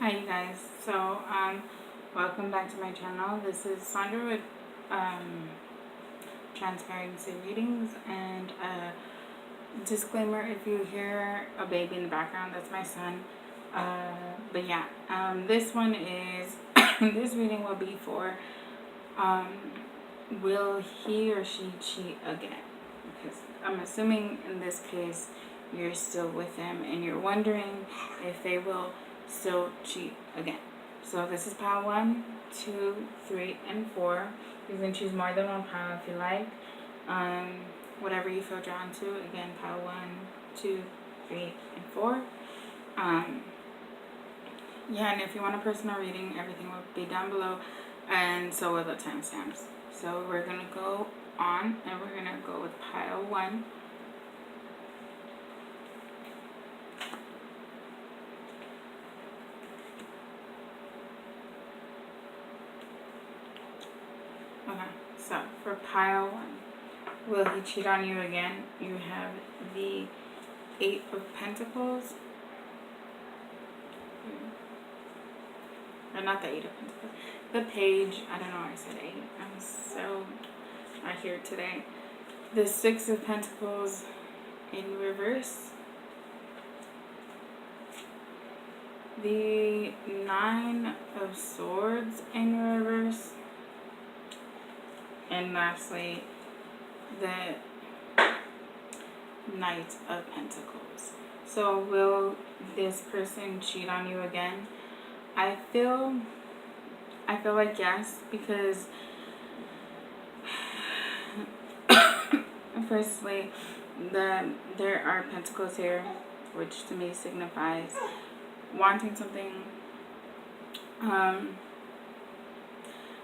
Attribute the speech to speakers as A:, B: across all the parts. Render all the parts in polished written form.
A: Hi you guys, so welcome back to my channel. This is Sandra with Transparency Readings, and disclaimer, if you hear a baby in the background, that's my son. But yeah, this one is, this reading will be for, will he or she cheat again? Because I'm assuming in this case, you're still with them and you're wondering if they will still cheat again. So this is pile 1, 2, 3, and 4. You can choose more than one pile if you like. Whatever you feel drawn to. Again, pile 1, 2, 3, and 4. Yeah, and if you want a personal reading, everything will be down below, and so will the timestamps. So we're gonna go on, and we're gonna go with pile 1. Okay, so for pile 1, will he cheat on you again? You have the 8 of Pentacles. Or not the 8 of Pentacles. The Page. I don't know why I said 8. I'm so not here today. The 6 of Pentacles in reverse. The 9 of Swords in reverse. And lastly, the Knight of Pentacles. So will this person cheat on you again? I feel like yes, because firstly, there are pentacles here, which to me signifies wanting something.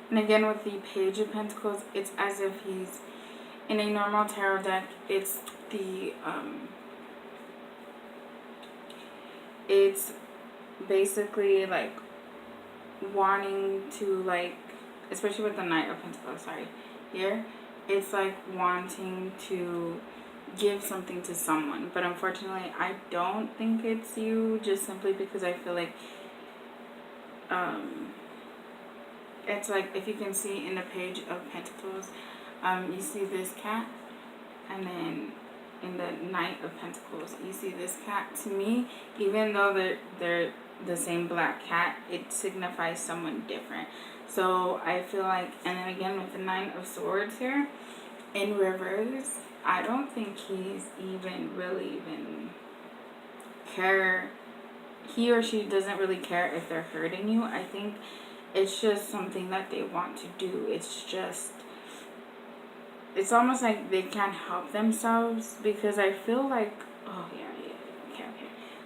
A: And again, with the Page of Pentacles, it's as if he's in a normal tarot deck. It's the it's basically like wanting to, like, especially with the Knight of Pentacles, here, it's like wanting to give something to someone, but unfortunately I don't think it's you, just simply because I feel like it's like, if you can see in the Page of Pentacles, you see this cat, and then in the Knight of Pentacles you see this cat. To me, even though they're the same black cat, it signifies someone different. So I feel like, and then again with the 9 of Swords here in reverse, I don't think he's really care. He or she doesn't really care if they're hurting you. I think it's just something that they want to do. It's almost like they can't help themselves, because I feel like, okay.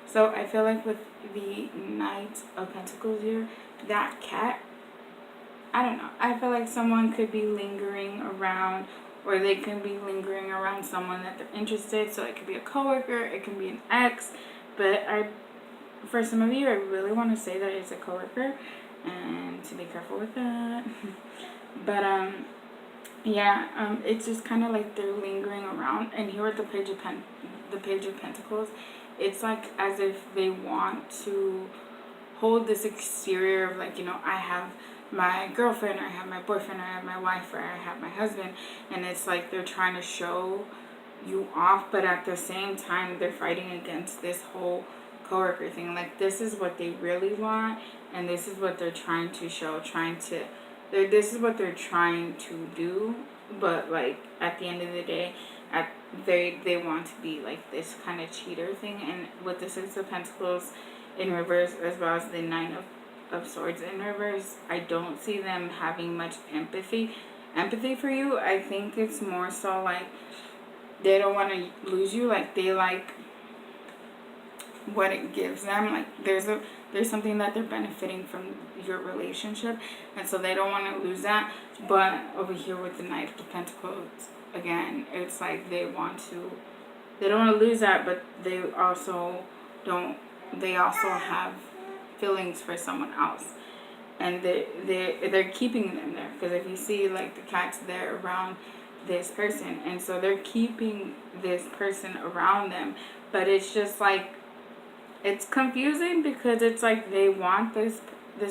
A: So I feel like with the Knight of Pentacles here, that cat, I don't know, I feel like someone could be lingering around, or they can be lingering around someone that they're interested. So it could be a coworker, it can be an ex, but for some of you, I really want to say that it's a coworker, and to be careful with that. But yeah, it's just kind of like they're lingering around. And here with the Page of Pentacles, it's like as if they want to hold this exterior of, like, I have my girlfriend, or I have my boyfriend, or I have my wife, or I have my husband, and it's like they're trying to show you off, but at the same time they're fighting against this whole coworker thing. Like, this is what they really want, and this is what they're trying to show, this is what they're trying to do, but like at the end of the day, they want to be like this kind of cheater thing. And with the 6 of Pentacles in reverse, as well as the 9 of Swords in reverse, I don't see them having much empathy for you. I think it's more so like they don't want to lose you. Like, they like what it gives them. Like, there's something that they're benefiting from your relationship, and so they don't want to lose that. But over here with the Knight of Pentacles, again, it's like they don't want to lose that, but they also have feelings for someone else, and they're keeping them there. Because if you see, like, the cat's there around this person, and so they're keeping this person around them, but it's just like it's confusing because it's like they want this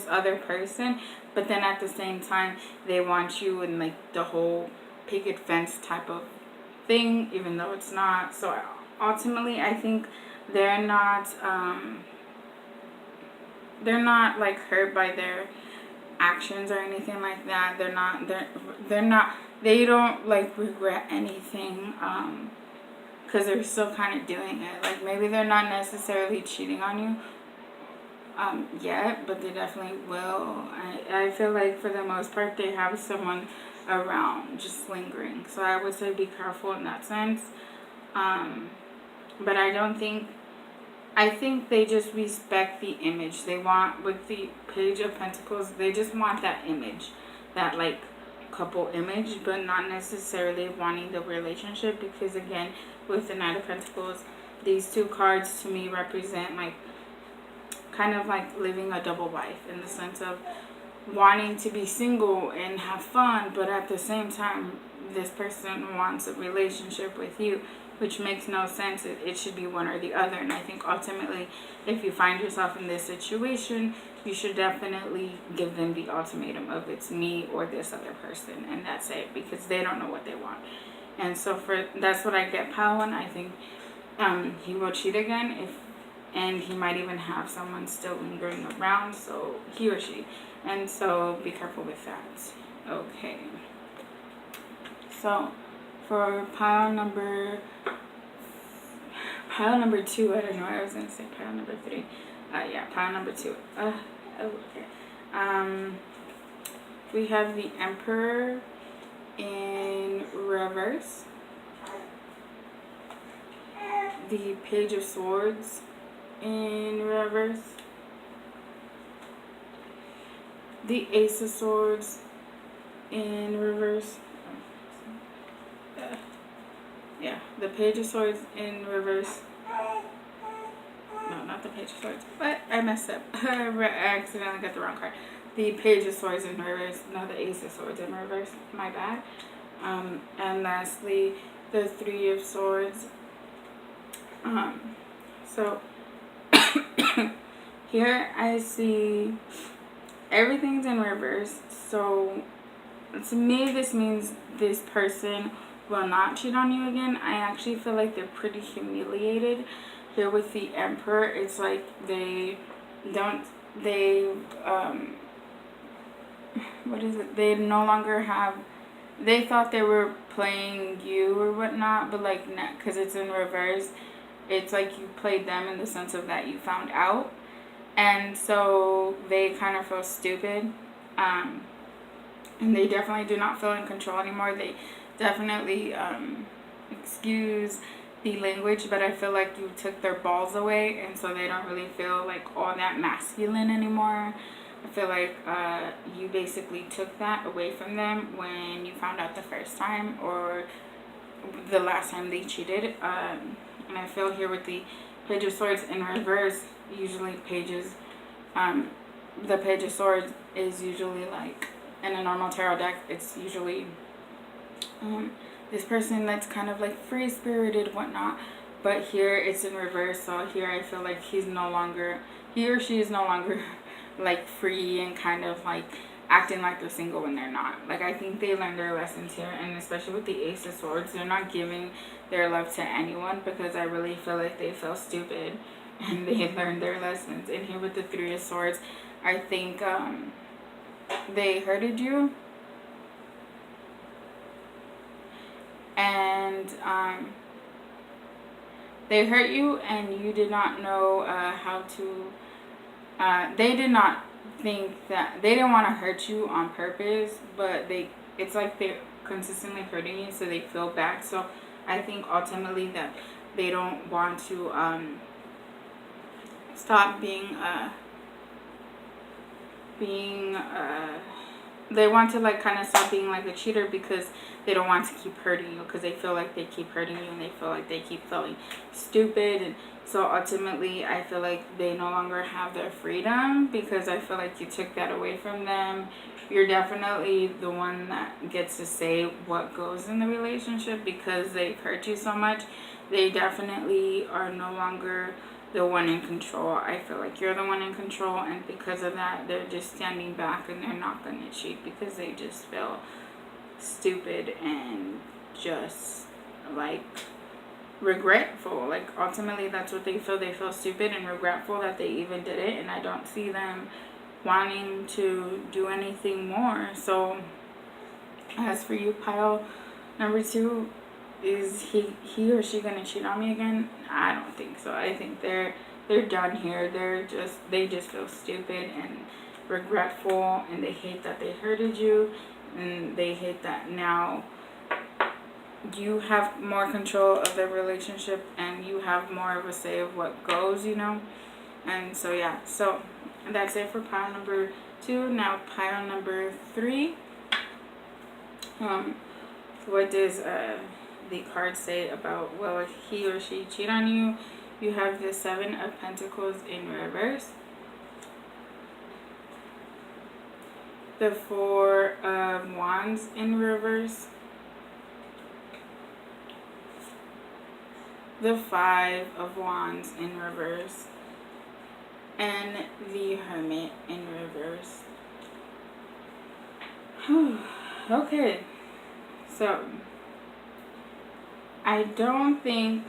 A: other person, but then at the same time they want you in like the whole picket fence type of thing, even though it's not. So ultimately, I think they're not like hurt by their actions or anything like that. They don't like regret anything, because they're still kind of doing it. Like maybe they're not necessarily cheating on you yet, but they definitely will. I feel like for the most part they have someone around just lingering, so I would say be careful in that sense. But I think they just respect the image. They want, with the Page of Pentacles, they just want that image, that like couple image, but not necessarily wanting the relationship, because again, with the Knight of Pentacles, these two cards to me represent like kind of like living a double life, in the sense of wanting to be single and have fun, but at the same time this person wants a relationship with you, which makes no sense. It should be one or the other. And I think ultimately, if you find yourself in this situation, you should definitely give them the ultimatum of it's me or this other person, and that's it, because they don't know what they want. And so that's what I get, Pal, and I think he will cheat again, and he might even have someone still lingering around, so he or she. And so be careful with that. Okay. So for pile number 2, I don't know, I was going to say pile number 3. Yeah, pile number 2. Okay. We have the Emperor in reverse. The Page of Swords in reverse. The Ace of Swords in reverse. Yeah, the Page of Swords in reverse. No, not the Page of Swords. But I messed up. I accidentally got the wrong card. The Page of Swords in reverse. No, the Ace of Swords in reverse. My bad. And lastly, the Three of Swords. So here I see everything's in reverse. So to me, this means this person will not cheat on you again. I actually feel like they're pretty humiliated here with the Emperor. It's like they no longer have, they thought they were playing you or whatnot, but like, because it's in reverse, it's like you played them in the sense of that you found out, and so they kind of feel stupid, and they definitely do not feel in control anymore. They definitely, excuse the language, but I feel like you took their balls away, and so they don't really feel like all that masculine anymore. I feel like you basically took that away from them when you found out the first time or the last time they cheated. And I feel here with the Page of Swords in reverse, usually the Page of Swords is usually like, in a normal tarot deck, it's usually this person that's kind of like free-spirited, whatnot. But here it's in reverse, so here I feel like he or she is no longer like free and kind of like acting like they're single when they're not. Like, I think they learned their lessons here, and especially with the Ace of Swords, they're not giving their love to anyone, because I really feel like they feel stupid and they learned their lessons. And here with the Three of Swords, I think they hurted you, and they hurt you, and you did not know how to, they did not think that, they didn't want to hurt you on purpose, but it's like they're consistently hurting you, so they feel bad. So I think ultimately that they don't want to stop being they want to like kind of stop being like a cheater, because they don't want to keep hurting you, because they feel like they keep hurting you, and they feel like they keep feeling stupid. And so ultimately I feel like they no longer have their freedom, because I feel like you took that away from them. You're definitely the one that gets to say what goes in the relationship, because they've hurt you so much. They definitely are no longer the one in control. I feel like you're the one in control, and because of that, they're just standing back and they're not going to cheat because they just feel stupid and just like regretful. Like ultimately that's what they feel. They feel stupid and regretful that they even did it, and I don't see them wanting to do anything more. So as for you, pile number 2, is he or she gonna cheat on me again? I don't think so. I think they're done here. They just feel stupid and regretful, and they hate that they hurted you, and they hate that now you have more control of the relationship and you have more of a say of what goes, And so yeah, so that's it for pile number 2. Now pile number 3. What does the card say about, will he or she cheat on you? You have the 7 of Pentacles in reverse, the 4 of Wands in reverse, the 5 of Wands in reverse, and the Hermit in reverse. Okay, so I don't think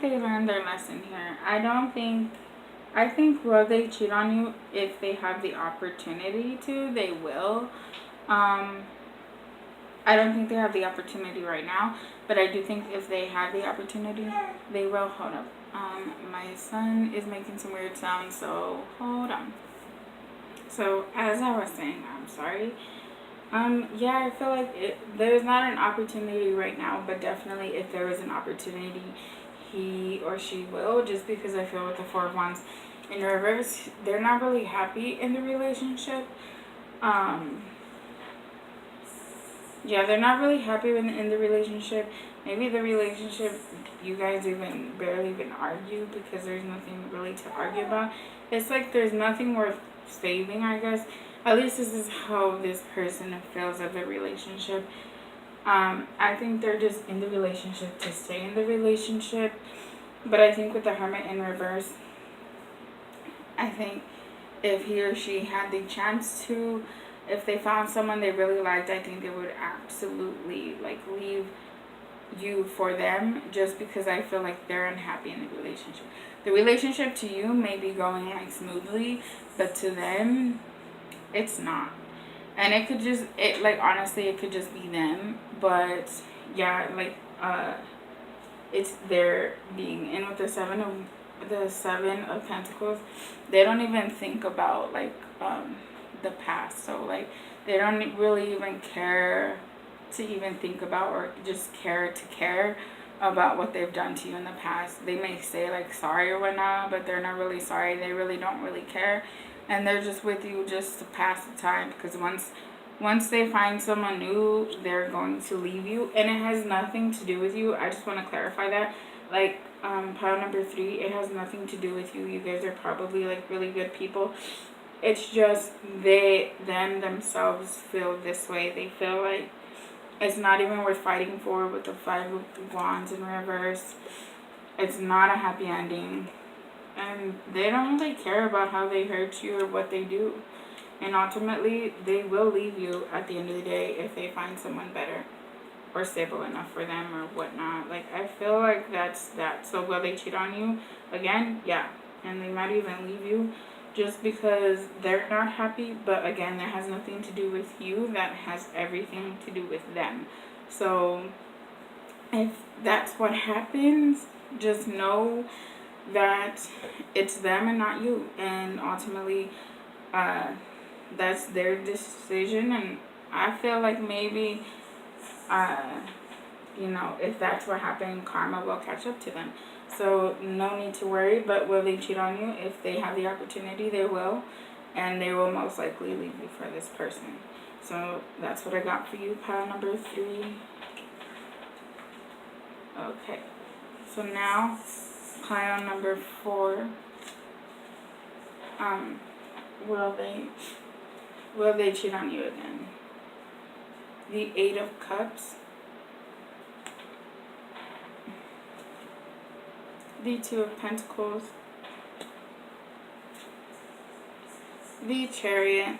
A: they learned their lesson here. I think will they cheat on you if they have the opportunity to, they will. I don't think they have the opportunity right now, but I do think if they have the opportunity, they will. Hold up. My son is making some weird sounds, so hold on. So as I was saying, I'm sorry. Yeah, I feel like there's not an opportunity right now, but definitely if there is an opportunity, he or she will, just because I feel with the 4 of Wands in reverse, they're not really happy in the relationship. Yeah, they're not really happy in the relationship. Maybe the relationship, you guys barely even argue because there's nothing really to argue about. It's like there's nothing worth saving, I guess. At least this is how this person feels of the relationship. I think they're just in the relationship to stay in the relationship. But I think with the Hermit in reverse, I think if he or she had the chance to, if they found someone they really liked, I think they would absolutely leave you for them, just because I feel like they're unhappy in the relationship. The relationship to you may be going smoothly, but to them, it's not. And it could just, honestly, it could just be them. But yeah, it's their being. And with the 7 of Pentacles, they don't even think about the past. So they don't really even care to even think about, or just care about what they've done to you in the past. They may say sorry or whatnot, but they're not really sorry. They really don't really care, and they're just with you just to pass the time, because once they find someone new, they're going to leave you, and it has nothing to do with you. I just want to clarify that. Pile number 3, it has nothing to do with you. You guys are probably really good people. It's just them themselves feel this way. They feel like it's not even worth fighting for. With the 5 of Wands in reverse, it's not a happy ending, and they don't really care about how they hurt you or what they do. And ultimately, they will leave you at the end of the day if they find someone better or stable enough for them or whatnot. I feel like that's that. So will they cheat on you again? Yeah. And they might even leave you just because they're not happy. But again, that has nothing to do with you. That has everything to do with them. So if that's what happens, just know that it's them and not you. And ultimately, that's their decision. And I feel like maybe if that's what happened, karma will catch up to them. So no need to worry. But will they cheat on you? If they have the opportunity, they will, and they will most likely leave you for this person. So that's what I got for you, pile number 3. Okay, so now pile number 4. Will they Will they cheat on you again? The Eight of Cups. The Two of Pentacles. The Chariot.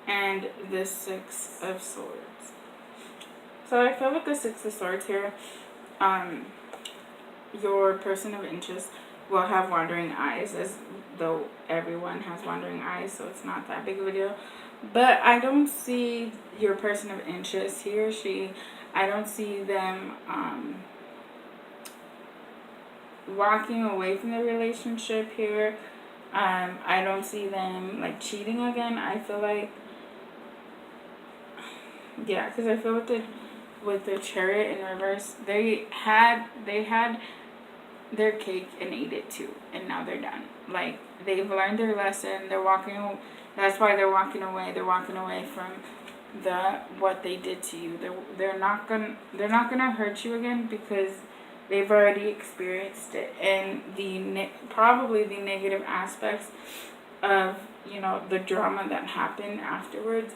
A: And the Six of Swords. So I feel like the Six of Swords here, your person of interest will have wandering eyes, as though everyone has wandering eyes, so it's not that big of a deal. But I don't see your person of interest, he or she, I don't see them walking away from the relationship here. I don't see them like cheating again. I feel like, yeah, because I feel with the Chariot in reverse, they had their cake and ate it too, and now they're done. Like, they've learned their lesson. That's why they're walking away. They're walking away from what they did to you. They're not gonna hurt you again, because they've already experienced it, and probably the negative aspects of, you know, the drama that happened afterwards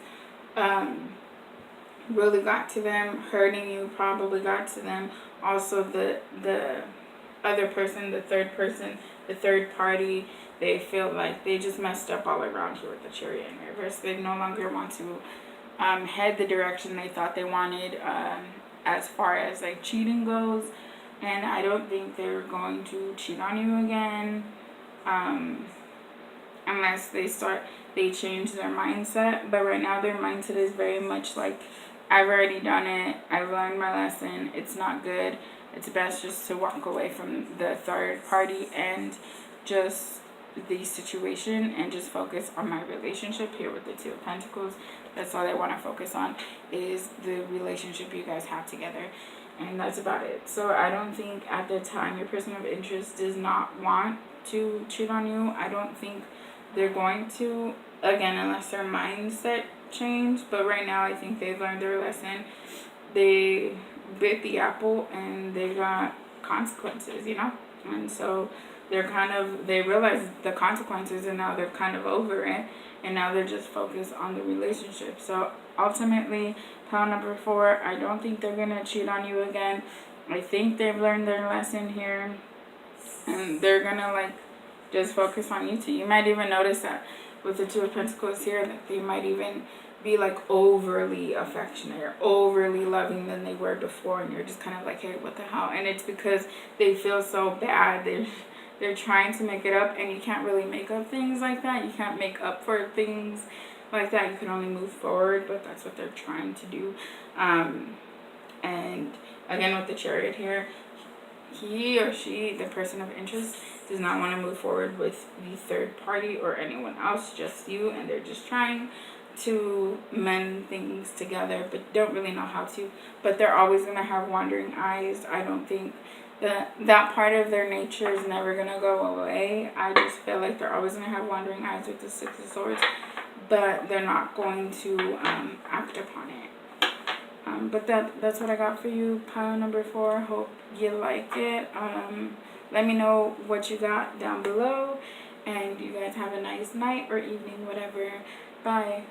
A: really got to them. Hurting you probably got to them. Also, the other person, the third party, they feel like they just messed up all around here with the Chariot in reverse. They no longer want to head the direction they thought they wanted as far as like cheating goes, and I don't think they're going to cheat on you again unless they change their mindset. But right now their mindset is very much like, I've already done it, I've learned my lesson, it's not good, it's best just to walk away from the third party and just the situation and just focus on my relationship here with the Two of Pentacles. That's all I want to focus on, is the relationship you guys have together, and that's about it. So I don't think at the time your person of interest does not want to cheat on you. I don't think they're going to, again, unless their mindset change. But right now I think they've learned their lesson. They bit the apple and they got consequences, you know, and so they realize the consequences, and now they're kind of over it, and now they're just focused on the relationship. So ultimately, pile number 4, I don't think they're gonna cheat on you again. I think they've learned their lesson here, and they're gonna like just focus on you two. You might even notice that with the Two of Pentacles here, that they might even be like overly affectionate or overly loving than they were before, and you're just kind of like, hey, what the hell? And it's because they feel so bad. They're trying to make it up, and you can't really make up things like that. You can't make up for things like that. You can only move forward, but that's what they're trying to do. And again, with the Chariot here, he or she, the person of interest, does not want to move forward with the third party or anyone else, just you, and they're just trying to mend things together, but don't really know how to. But they're always going to have wandering eyes. I don't think that part of their nature is never going to go away. I just feel like they're always going to have wandering eyes with the Six of Swords, but they're not going to act upon it. But that's what I got for you, pile number 4. Hope you like it. Let me know what you got down below, and you guys have a nice night or evening, whatever. Bye.